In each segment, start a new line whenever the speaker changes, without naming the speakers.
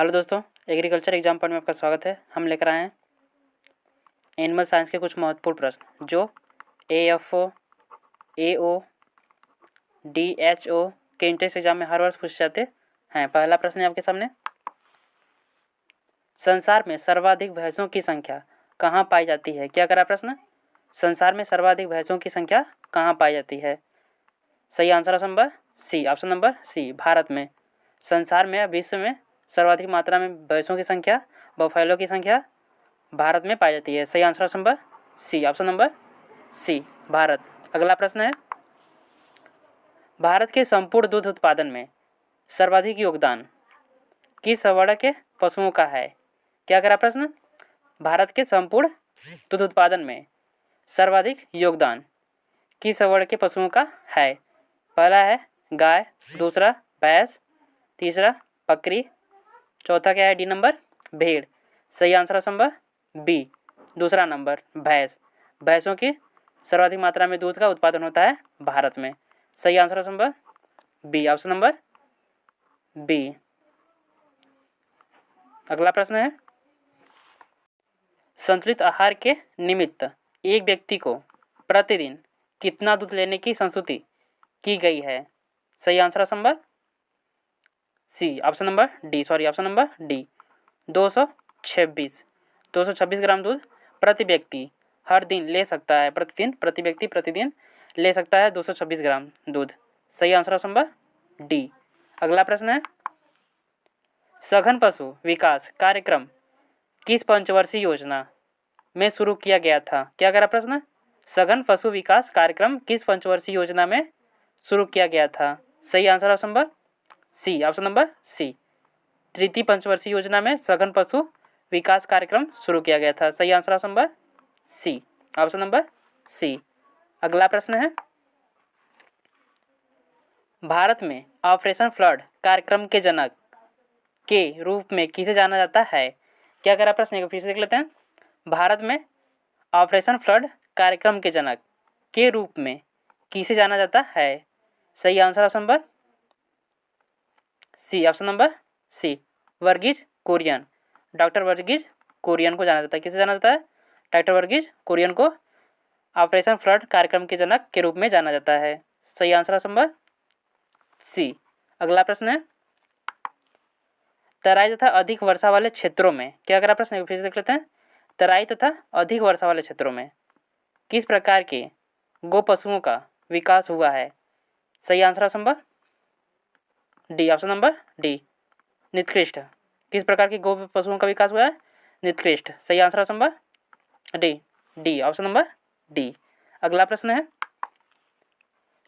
Hello दोस्तों, agriculture exam point में आपका स्वागत है। हम लेकर आए हैं एनिमल साइंस के कुछ महत्वपूर्ण प्रश्न जो AFO, AO, DHO के इंट्रेंस एग्जाम में हर वर्ष पूछे जाते हैं। पहला प्रश्न है आपके सामने। संसार में सर्वाधिक भैंसों की संख्या कहाँ पाई जाती है? क्या करा प्रश्न? संसार में सर्वाधिक भैंसों की संख्या कहाँ पाई जाती है? सही answer option number C. Option number C, Bharat में। संसार में, विश्व में सर्वाधिक मात्रा में भैंसों की संख्या, बफेलो की संख्या भारत में पाई जाती है। सही answer option number C. Option number C, Bharat. अगला प्रश्न है, भारत के संपूर्ण दूध उत्पादन में सर्वाधिक योगदान किस वर्ण के पशुओं का है? क्या करा प्रश्न? भारत के संपूर्ण दूध उत्पादन में सर्वाधिक योगदान किस वर्ण के पशुओं का है? पहला है गाय, दूसरा भैंस, तीसरा बकरी, चौथा क्या है? डी नंबर, भेड़। सही आंसर ऑप्शन नंबर बी, दूसरा नंबर भैंस। भैंसों की सर्वाधिक मात्रा में दूध का उत्पादन होता है भारत में। सही answer option number B, option number B. अगला प्रश्न है, संतुलित आहार के निमित्त एक व्यक्ति को प्रतिदिन कितना दूध लेने की संस्तुति की गई है? सही answer option number C, option number D, option number D, 226 gram दूध प्रति व्यक्ति हर दिन ले सकता है। प्रति व्यक्ति प्रतिदिन ले सकता है 226 ग्राम दूध। सही आंसर ऑप्शन नंबर डी। अगला प्रश्न है, सघन पशु विकास कार्यक्रम किस पंचवर्षीय योजना में शुरू किया गया था? क्या करा प्रश्न? सघन पशु विकास कार्यक्रम किस पंचवर्षीय योजना में शुरू किया गया था? सही answer option number C, option number C, तृतीय पंचवर्षीय योजना में सघन पशु विकास कार्यक्रम शुरू किया गया था। सही answer option number C, option number C. अगला प्रश्न है, भारत में ऑपरेशन फ्लड कार्यक्रम के जनक के रूप में किसे जाना जाता है? क्या करा प्रश्न? फिर से देख लेते हैं। भारत में ऑपरेशन फ्लड कार्यक्रम के जनक के रूप में किसे जाना जाता है? सही answer option number C, option number C, Verghese Kurien. Doctor Verghese Kurien को जाना जाता है। किसे जाना जाता है? डॉक्टर वर्गीज कुरियन को ऑपरेशन फ्लड कार्यक्रम के जनक के रूप में जाना जाता है। सही आंसर ऑप्शन नंबर सी। अगला प्रश्न है, तराई तथा अधिक वर्षा वाले क्षेत्रों में, क्या करा प्रश्न? फिर से देख लेते हैं। तराई तथा अधिक वर्षा वाले क्षेत्रों में किस प्रकार के गो पशुओं का विकास हुआ है? सही answer option number D, option number D, निकृष्ट। किस प्रकार के गो पशुओं का विकास हुआ है? निकृष्ट। सही answer option number D, option number D. अगला प्रश्न है,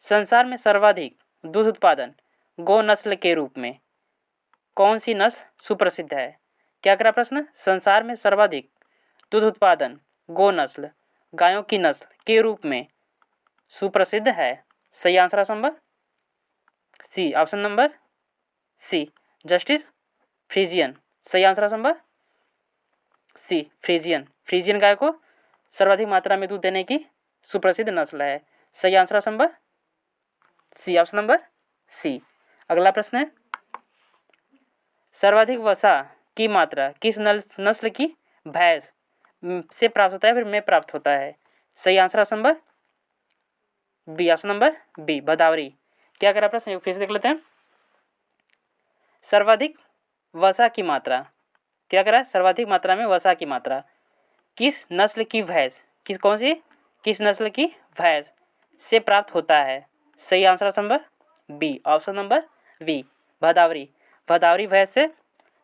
संसार में सर्वाधिक दूध उत्पादन गो नस्ल के रूप में कौन सी नस्ल सुप्रसिद्ध है? क्या करा प्रश्न? संसार में सर्वाधिक दूध उत्पादन गो नस्ल, गायों की नस्ल के रूप में सुप्रसिद्ध है। सही answer option number C, option number C, जस्टिस फ्रीजियन। सही answer option number C, Friesian. Friesian गाय को सर्वाधिक मात्रा में दूध देने की सुप्रसिद्ध नस्ल है। सही answer option number C, option number C. अगला प्रश्न है, सर्वाधिक वसा की मात्रा किस नस्ल की भैंस से प्राप्त होता है, फिर में प्राप्त होता है? सही answer option number B, option number B, Bhadawari. क्या करा प्रश्न? फिर से देख लेते हैं। सर्वाधिक वसा की मात्रा, क्या करा? सर्वाधिक मात्रा में वसा की मात्रा किस नस्ल की भैंस, किस नस्ल की भैंस से प्राप्त होता है? सही answer option number B, option number B, Bhadawari. Bhadawari भैंस से,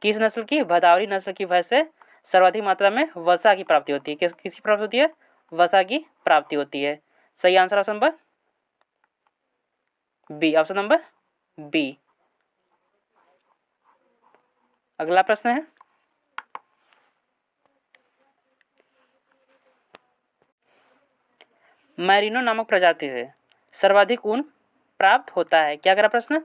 किस नस्ल की? भदावरी नस्ल की भैंस से सर्वाधिक मात्रा में वसा की प्राप्ति होती है। किसकी प्राप्ति होती है? वसा की प्राप्ति होती है। सही answer option number B, option number B. अगला प्रश्न है, मैरिनो नामक प्रजाति से सर्वाधिक ऊन प्राप्त होता है। क्या करा प्रश्न?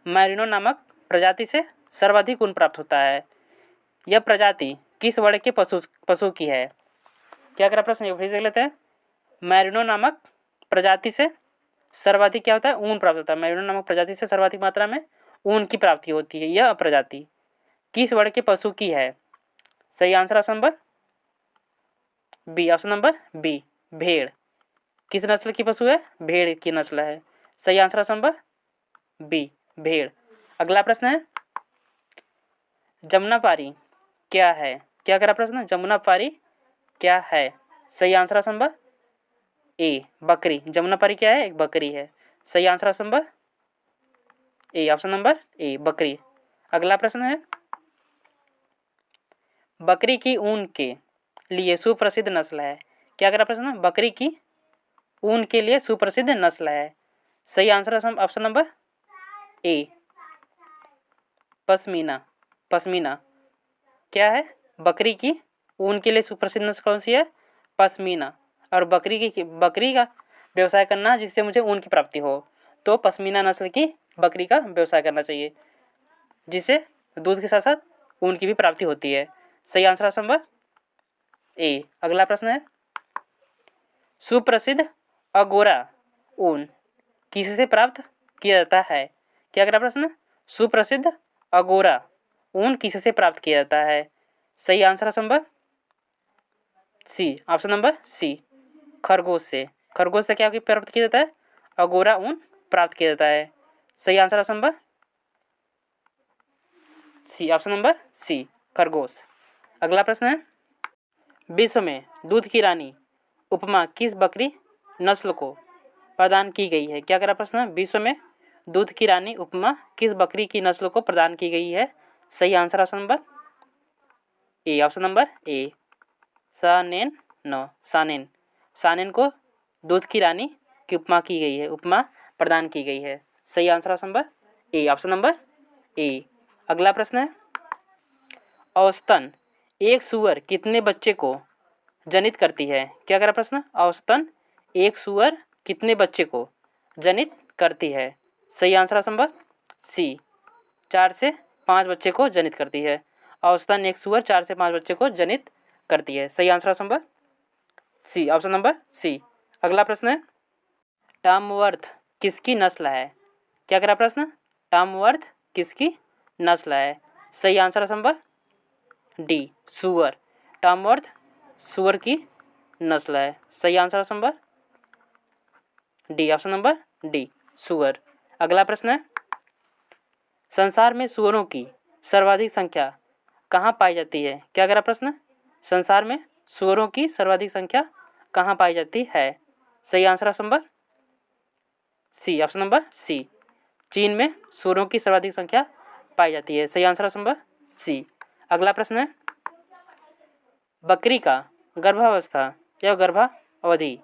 मैरिनो नामक प्रजाति से सर्वाधिक ऊन प्राप्त होता है। यह प्रजाति किस वर्ण के पशु की है? क्या करा प्रश्न? फिर से देख लेते हैं। मैरिनो नामक प्रजाति से सर्वाधिक क्या होता है? ऊन प्राप्त होता है। मैरिनो नामक प्रजाति से सर्वाधिक मात्रा में ऊन की प्राप्ति होती है। यह प्रजाति किस वर्ग के पशु की है? सही answer option number B, option number B, भेड़। किस नस्ल की पशु है? भेड़ की नस्ल है। सही आंसर ऑप्शन नंबर बी, भेड़। अगला प्रश्न है, जमुनापारी क्या है? क्या करा प्रश्न? जमुनापारी क्या है? सही आंसर ऑप्शन नंबर ए, बकरी। जमुनापारी क्या है? एक बकरी है। सही आंसर ऑप्शन नंबर ए, ऑप्शन नंबर ए, बकरी। अगला प्रश्न है, बकरी की ऊन के लिए सुप्रसिद्ध नस्ल है। क्या करा प्रश्न? बकरी की ऊन के लिए सुप्रसिद्ध नस्ल है। सही आंसर ऑप्शन नंबर ए, पश्मीना। पश्मीना क्या है? बकरी की ऊन के लिए सुप्रसिद्ध नस्ल कौन सी है? पश्मीना। और बकरी का व्यवसाय करना जिससे मुझे ऊन की प्राप्ति हो, तो पश्मीना नस्ल की बकरी का व्यवसाय करना चाहिए, जिससे दूध के साथ साथ ऊन की भी प्राप्ति होती है। सही आंसर ऑप्शन नंबर ए। अगला प्रश्न है, सुप्रसिद्ध अगोरा ऊन किससे प्राप्त किया जाता है? क्या अगला प्रश्न? सुप्रसिद्ध अगोरा ऊन किससे प्राप्त किया जाता है? सही answer option number C, option number C, खरगोश से। खरगोश से क्या प्राप्त किया जाता है? अगोरा ऊन प्राप्त किया जाता है। सही answer option number C, option number C, खरगोश। अगला प्रश्न है, विश्व में दूध की रानी उपमा किस बकरी नस्ल को प्रदान की गई है? क्या करा प्रश्न? विश्व में दूध की रानी उपमा किस बकरी की नस्ल को प्रदान की गई है? सही आंसर ऑप्शन नंबर ए, ऑप्शन नंबर ए, सानेन। नो, सानेन। सानेन को दूध की रानी की उपमा की गई है, उपमा प्रदान की गई है। सही आंसर ऑप्शन नंबर ए, ऑप्शन नंबर ए। अगला प्रश्न है, औसतन एक सूअर कितने बच्चे को जनित करती है? क्या करा प्रश्न? औसतन एक सूअर कितने बच्चे को जनित करती है? सही आंसर ऑप्शन नंबर सी, 4 से 5 बच्चे को जनित करती है। औसतन एक सूअर 4 से 5 बच्चे को जनित करती है। सही answer option number C, option number C. अगला प्रश्न है, टामवर्थ किसकी नस्ल है? क्या करा प्रश्न? टामवर्थ किसकी नस्ल है? सही आंसर ऑप्शन नंबर डी, सूअर। टामवर्थ सूअर की नस्ल है। सही answer option number D, option number D, सूअर। अगला प्रश्न है, संसार में सूअरों की सर्वाधिक संख्या कहाँ पाई जाती है? क्या करा प्रश्न? संसार में सूअरों की सर्वाधिक संख्या कहाँ पाई जाती है? सही answer option number C, option number C, Chin में सूअरों की सर्वाधिक संख्या पाई जाती है। सही आंसर ऑप्शन नंबर सी। अगला प्रश्न है, बकरी का गर्भावस्था या गर्भावधि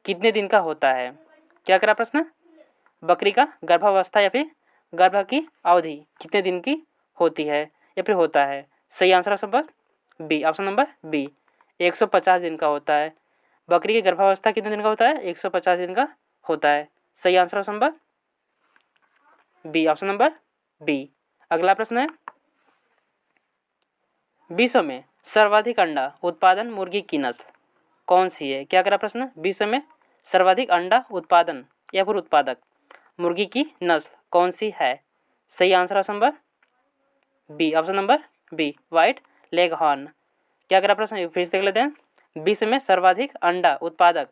कितने दिन का होता है? क्या करा प्रश्न? बकरी का गर्भावस्था या फिर गर्भ की अवधि कितने दिन की होती है या फिर होता है? सही answer option number B, option number B, 150 दिन का होता है। बकरी की गर्भावस्था कितने दिन का होता है? 150 दिन का होता है। सही answer option number B, option number B. अगला प्रश्न है, विश्व में सर्वाधिक अंडा उत्पादन मुर्गी की नस्ल कौन सी है? क्या करा प्रश्न? विश्व में सर्वाधिक अंडा उत्पादन या फिर उत्पादक मुर्गी की नस्ल कौन सी है? सही answer option number B, option number B, white leghorn. क्या करा प्रश्न? फिर से देख लेते हैं, विश्व में सर्वाधिक अंडा उत्पादक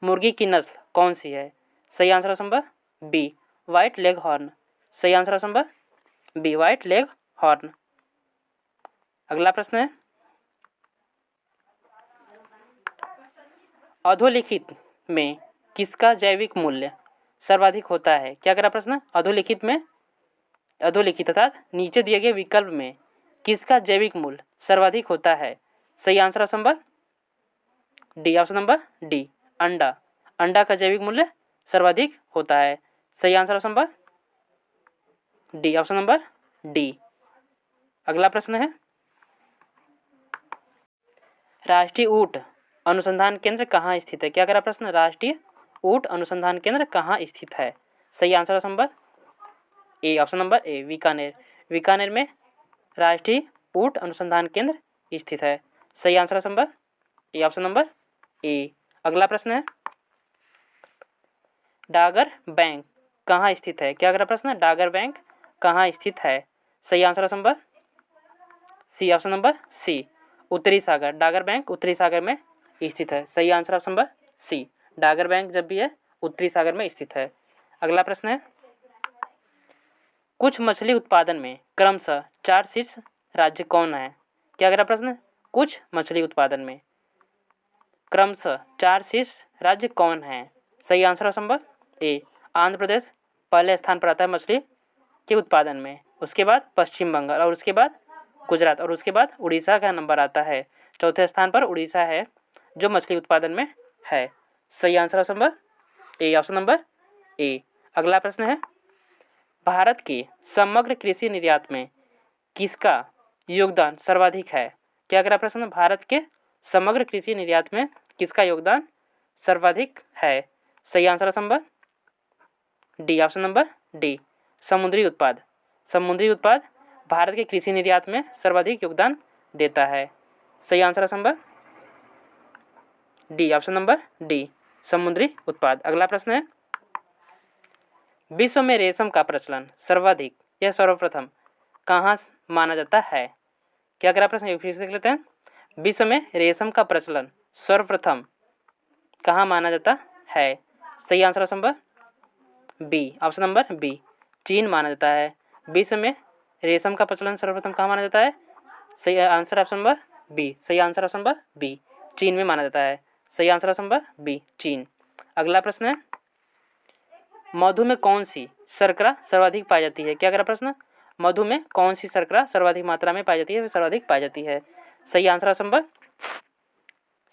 मुर्गी की नस्ल कौन सी है? सही answer option number B, white Leghorn. सही answer option number B, white Leghorn. अगला प्रश्न है, अधोलिखित में किसका जैविक मूल्य सर्वाधिक होता है? क्या करा प्रश्न? अधोलिखित में, अधोलिखित अर्थात नीचे दिए गए विकल्प में किसका जैविक मूल्य सर्वाधिक होता है? सही answer option number D, option number D, अंडा। अंडा का जैविक मूल्य सर्वाधिक होता है। सही answer option number D, option number D. अगला प्रश्न है, राष्ट्रीय ऊँट अनुसंधान केंद्र कहाँ स्थित है? क्या करा प्रश्न? राष्ट्रीय ऊँट अनुसंधान केंद्र कहाँ स्थित है? सही आंसर ऑप्शन नंबर ए, ऑप्शन नंबर ए, बीकानेर। बीकानेर में राष्ट्रीय ऊँट अनुसंधान केंद्र स्थित है। सही आंसर ऑप्शन नंबर ए, ऑप्शन नंबर ए। अगला प्रश्न है, डागर बैंक कहाँ स्थित है? क्या करा प्रश्न? डागर बैंक कहाँ स्थित है? सही answer option number C option number C, उत्तरी सागर। डागर बैंक उत्तरी सागर में स्थित है। सही answer option number C, Dogger bank जब भी है उत्तरी सागर में स्थित है। अगला प्रश्न है, कुछ मछली उत्पादन में क्रमशः 4 शीर्ष राज्य कौन है? क्या अगला प्रश्न, कुछ मछली उत्पादन में क्रमशः 4 शीर्ष राज्य कौन है? सही answer option number A, Andhra Pradesh पहले स्थान पर आता है मछली के उत्पादन में, उसके बाद पश्चिम बंगाल और उसके बाद गुजरात और उसके बाद उड़ीसा का नंबर आता है। चौथे स्थान पर उड़ीसा है जो मछली उत्पादन में है। सही आंसर ऑप्शन नंबर ए, ऑप्शन नंबर ए। अगला प्रश्न है, भारत के समग्र कृषि निर्यात में किसका योगदान सर्वाधिक है? क्या अगला प्रश्न, भारत के समग्र कृषि निर्यात में किसका योगदान सर्वाधिक है? सही answer option number D, option number D, समुद्री उत्पाद। समुद्री उत्पाद भारत के कृषि निर्यात में सर्वाधिक योगदान देता है। सही answer option number D, option number D, समुद्री उत्पाद। अगला प्रश्न है, विश्व में रेशम का प्रचलन सर्वाधिक या सर्वप्रथम कहाँ माना जाता है? क्या अगला प्रश्न फिर से देख लेते हैं। विश्व में रेशम का प्रचलन सर्वप्रथम कहाँ माना जाता है? सही answer option number B, option number B, Chin माना जाता है। विश्व में रेशम का प्रचलन सर्वप्रथम कहाँ माना जाता है? सही आंसर ऑप्शन नंबर बी, सही आंसर ऑप्शन नंबर बी, चीन में माना जाता है। सही आंसर ऑप्शन नंबर बी, चीन। अगला प्रश्न है, मधु में कौन सी शर्करा सर्वाधिक पाई जाती है? क्या अगला प्रश्न, मधु में कौन सी शर्करा सर्वाधिक मात्रा में पाई जाती है, सर्वाधिक पाई जाती है? सही answer option number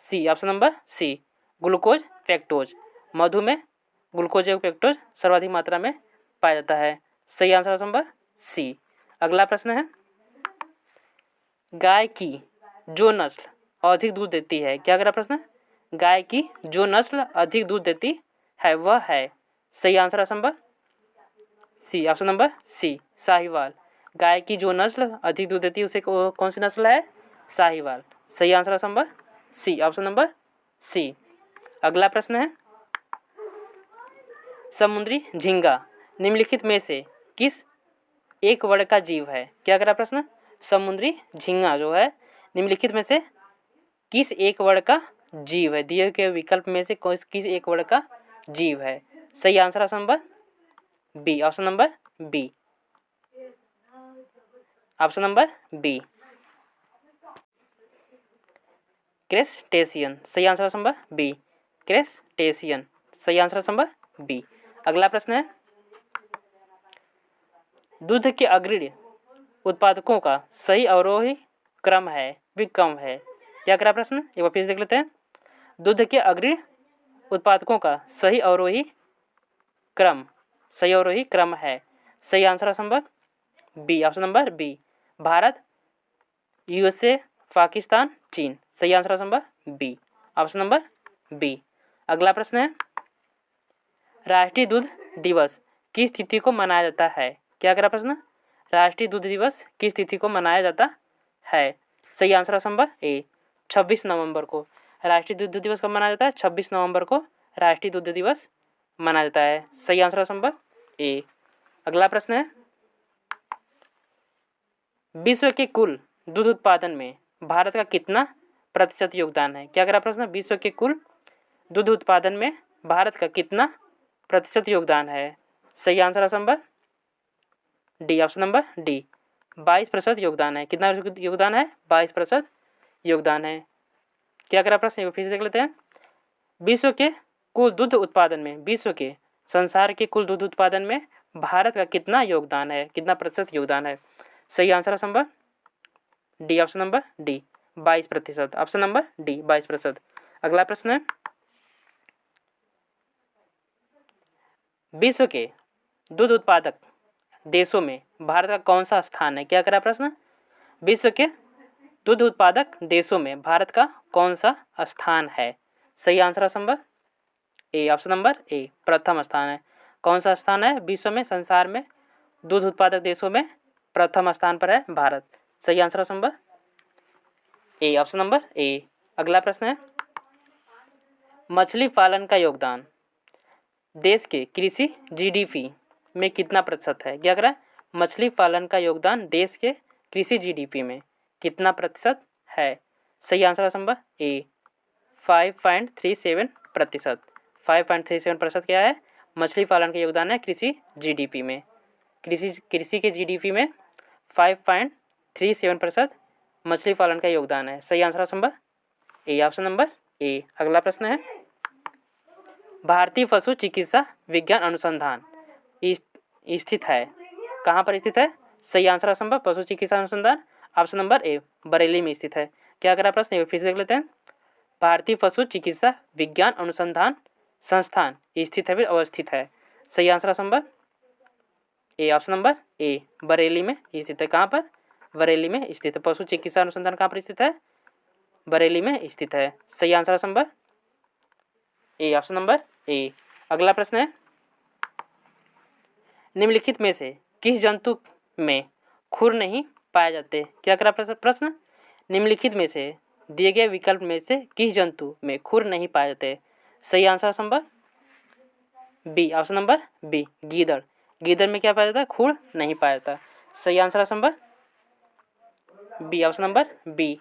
C, option number C, glucose fructose. मधु में ग्लूकोज एवं फ्रैक्टोज सर्वाधिक मात्रा में पाया जाता है। सही आंसर ऑप्शन नंबर सी। अगला प्रश्न है, गाय की जो नस्ल अधिक दूध देती है? क्या अगला प्रश्न, गाय की जो नस्ल अधिक दूध देती है वह है? सही answer option number C, option number C, Sahiwal. गाय की जो नस्ल अधिक दूध देती है उसे कौन सी नस्ल है? साहिवाल। सही answer option number C, option number C. अगला प्रश्न है, समुद्री झींगा निम्नलिखित में से किस एक वर्ग का जीव है? क्या अगला प्रश्न, समुद्री झींगा जो है निम्नलिखित में से किस एक वर्ग का जीव है? दिए गए विकल्प में से किस एक वर्ग का जीव है? सही answer option number B, option number B, option number B, crustacean. सही answer option number B, crustacean. सही आंसर ऑप्शन नंबर बी। अगला प्रश्न है, दूध के अग्रणी उत्पादकों का सही अवरोही क्रम है भी कम है? क्या अगला प्रश्न, एक बार फिर से देख लेते हैं। दूध के अग्रणी उत्पादकों का सही अवरोही क्रम है। सही answer option number B, option number B, Bharat, USA, Pakistan, Chin. सही answer option number B, option number B. अगला प्रश्न है, राष्ट्रीय दूध दिवस किस तिथि को मनाया जाता है? क्या अगला प्रश्न, राष्ट्रीय दूध दिवस किस तिथि को मनाया जाता है? सही आंसर ऑप्शन नंबर ए, 26 नवंबर को। राष्ट्रीय दूध दिवस कब मनाया जाता है? 26 नवंबर को राष्ट्रीय दूध दिवस मनाया जाता है। सही आंसर ऑप्शन नंबर ए। अगला प्रश्न है, विश्व के कुल दूध उत्पादन में भारत का कितना प्रतिशत योगदान है? क्या अगला प्रश्न, विश्व के कुल दूध उत्पादन में भारत का कितना प्रतिशत योगदान है? सही answer option number D, option number D, 22% योगदान है। कितना योगदान है? 22% योगदान है। क्या अगला प्रश्न फिर से देख लेते हैं। विश्व के कुल दूध उत्पादन में, विश्व के संसार के कुल दूध उत्पादन में भारत का कितना योगदान है, कितना प्रतिशत योगदान है? सही answer option number D, option number D, 22%। Option number D, 22%। अगला प्रश्न है, विश्व के दूध उत्पादक देशों में भारत का कौन सा स्थान है? क्या करा प्रश्न, विश्व के दूध उत्पादक देशों में भारत का कौन सा स्थान है? सही आंसर ऑप्शन नंबर ए, ऑप्शन नंबर ए, प्रथम स्थान है। कौन सा स्थान है विश्व में, संसार में दूध उत्पादक देशों में प्रथम स्थान पर है भारत। सही आंसर ऑप्शन नंबर ए, ऑप्शन नंबर ए। अगला प्रश्न है, मछली पालन का योगदान देश के कृषि जीडीपी में कितना प्रतिशत है? क्या करा, मछली पालन का योगदान देश के कृषि जीडीपी में कितना प्रतिशत है? सही आंसर ऑप्शन नंबर ए 5.37%। 5.37% क्या है? मछली पालन का योगदान है कृषि जीडीपी में। कृषि के जीडीपी में 5.37% मछली पालन का योगदान है। सही आंसर ऑप्शन नंबर ए, ऑप्शन नंबर ए। अगला प्रश्न है, भारतीय पशु चिकित्सा विज्ञान अनुसंधान स्थित है, कहाँ पर स्थित है? सही आंसर ऑप्शन नंबर पशु चिकित्सा अनुसंधान ऑप्शन नंबर ए बरेली में स्थित है। क्या करा प्रश्न, फिर से देख लेते हैं। भारतीय पशु चिकित्सा विज्ञान अनुसंधान संस्थान स्थित है, अवस्थित है। सही आंसर ऑप्शन नंबर ए, ऑप्शन नंबर ए बरेली में स्थित है। कहाँ पर? बरेली में स्थित है। पशु चिकित्सा अनुसंधान कहाँ पर स्थित है? बरेली में स्थित है। सही आंसर ऑप्शन नंबर ए, ऑप्शन नंबर ए। अगला प्रश्न है, निम्नलिखित में से किस जंतु में खुर नहीं पाए जाते? क्या करा प्रश्न, निम्नलिखित में से दिए गए विकल्प में से किस जंतु में खुर नहीं पाए जाते? सही answer option number B, option number B गीदड़। गीदड़ में क्या पाया जाता है? खुर नहीं पाया जाता। सही answer option number B, option number B